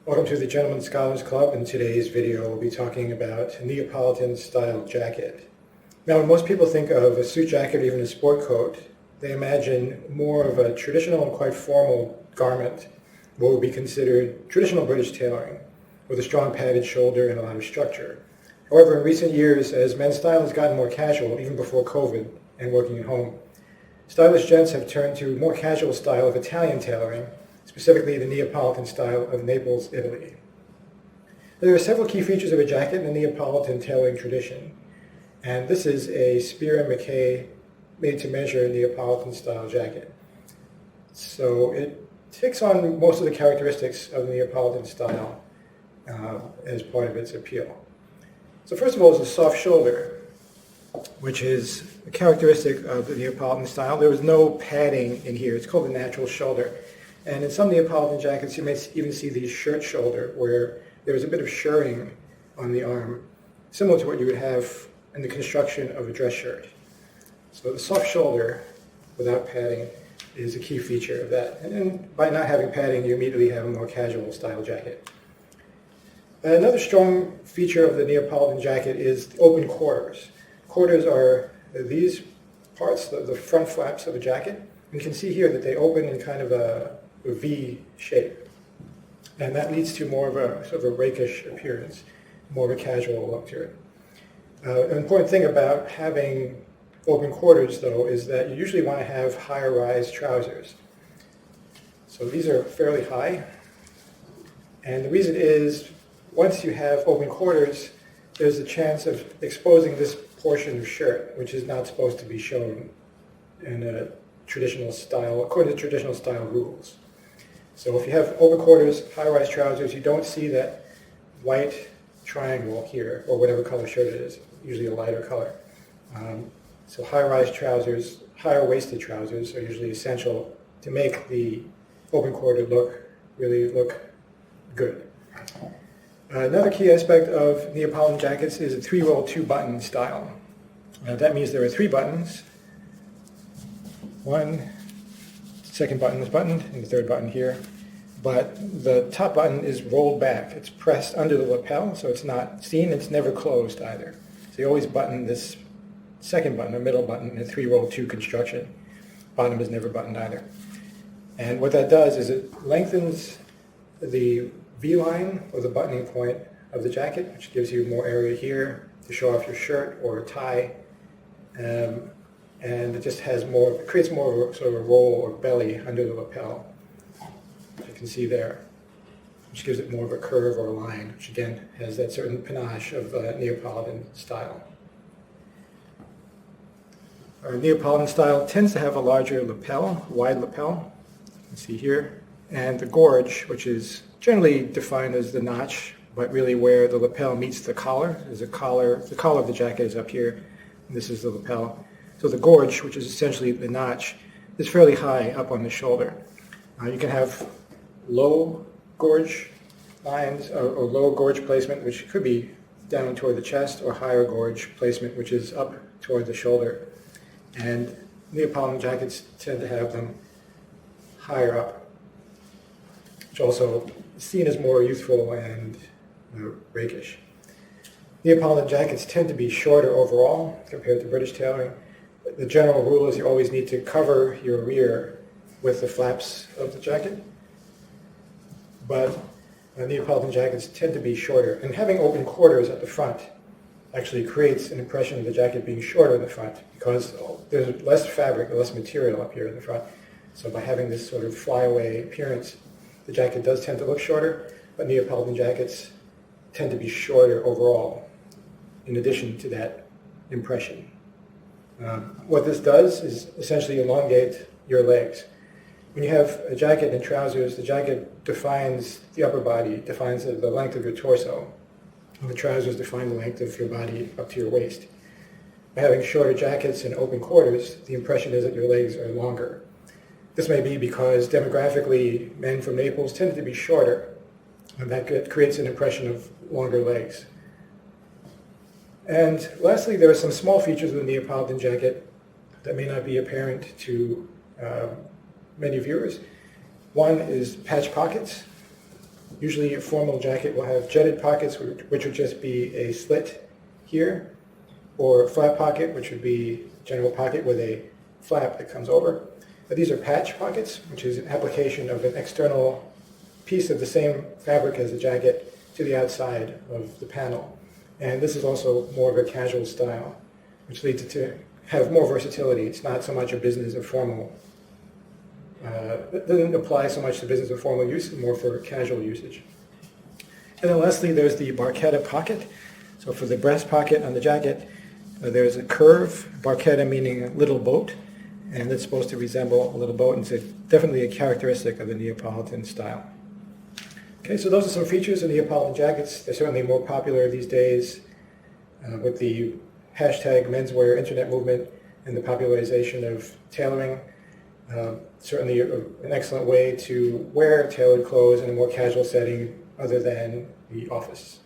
Welcome to the Gentleman Scholars Club. In today's video, we'll be talking about Neapolitan style jacket. Now, when most people think of a suit jacket or even a sport coat, they imagine more of a traditional and quite formal garment, what would be considered traditional British tailoring, with a strong padded shoulder and a lot of structure. However, in recent years, as men's style has gotten more casual, even before COVID and working at home, stylish gents have turned to more casual style of Italian tailoring, specifically the Neapolitan style of Naples, Italy. There are several key features of a jacket in the Neapolitan tailoring tradition, and this is a Spear and Mackay made-to-measure Neapolitan style jacket. So it takes on most of the characteristics of the Neapolitan style as part of its appeal. So first of all is the soft shoulder, which is a characteristic of the Neapolitan style. There was no padding in here. It's called the natural shoulder. And in some Neapolitan jackets, you may even see the shirt shoulder, where there's a bit of shirring on the arm, similar to what you would have in the construction of a dress shirt. So the soft shoulder, without padding, is a key feature of that. And by not having padding, you immediately have a more casual style jacket. Another strong feature of the Neapolitan jacket is the open quarters. Quarters are these parts, the front flaps of a jacket. You can see here that they open in kind of a V shape, and that leads to more of a sort of a rakish appearance, more of a casual look to it. An important thing about having open quarters, though, is that you usually want to have higher rise trousers. So these are fairly high, and the reason is once you have open quarters, there's a chance of exposing this portion of shirt, which is not supposed to be shown in a traditional style, according to traditional style rules. So if you have open quarters, high-rise trousers, you don't see that white triangle here, or whatever color shirt it is, usually a lighter color. So high-rise trousers, higher-waisted trousers are usually essential to make the open quarter look really look good. Another key aspect of Neapolitan jackets is a 3-roll 2-button style. That means there are 3 buttons. One, second button is buttoned, and the third button here. But the top button is rolled back. It's pressed under the lapel, so it's not seen. It's never closed either. So you always button this second button, or middle button, in a 3-roll 2 construction. Bottom is never buttoned either. And what that does is it lengthens the V-line, or the buttoning point of the jacket, which gives you more area here to show off your shirt or tie. And it just has more, it creates more of a sort of a roll or belly under the lapel, as you can see there, which gives it more of a curve or a line, which again has that certain panache of Neapolitan style. Our Neapolitan style tends to have a larger lapel, wide lapel, you can see here, and the gorge, which is generally defined as the notch, but really where the lapel meets the collar. There's a collar, the collar of the jacket is up here, and this is the lapel. So the gorge, which is essentially the notch, is fairly high up on the shoulder. You can have low gorge lines or low gorge placement, which could be down toward the chest, or higher gorge placement, which is up toward the shoulder. And Neapolitan jackets tend to have them higher up, which also is seen as more youthful and rakish. Neapolitan jackets tend to be shorter overall compared to British tailoring. The general rule is you always need to cover your rear with the flaps of the jacket, but Neapolitan jackets tend to be shorter. And having open quarters at the front actually creates an impression of the jacket being shorter in the front, because there's less fabric, less material up here in the front. So by having this sort of flyaway appearance, the jacket does tend to look shorter, but Neapolitan jackets tend to be shorter overall, in addition to that impression. What this does is essentially elongate your legs. When you have a jacket and trousers, the jacket defines the upper body, defines the length of your torso, and the trousers define the length of your body up to your waist. By having shorter jackets and open quarters, the impression is that your legs are longer. This may be because demographically men from Naples tend to be shorter, and that creates an impression of longer legs. And lastly, there are some small features of the Neapolitan jacket that may not be apparent to many viewers. One is patch pockets. Usually a formal jacket will have jetted pockets, which would just be a slit here, or a flap pocket, which would be a general pocket with a flap that comes over. But these are patch pockets, which is an application of an external piece of the same fabric as the jacket to the outside of the panel. And this is also more of a casual style, which leads it to have more versatility. It's not so much a business of formal, it doesn't apply so much to business of formal use, more for casual usage. And then lastly, there's the marquetta pocket. So for the breast pocket on the jacket, there's a curve, marquetta meaning a little boat, and it's supposed to resemble a little boat, and it's definitely a characteristic of the Neapolitan style. Okay, so those are some features of Neapolitan jackets. They're certainly more popular these days with the hashtag menswear internet movement and the popularization of tailoring. Certainly an excellent way to wear tailored clothes in a more casual setting other than the office.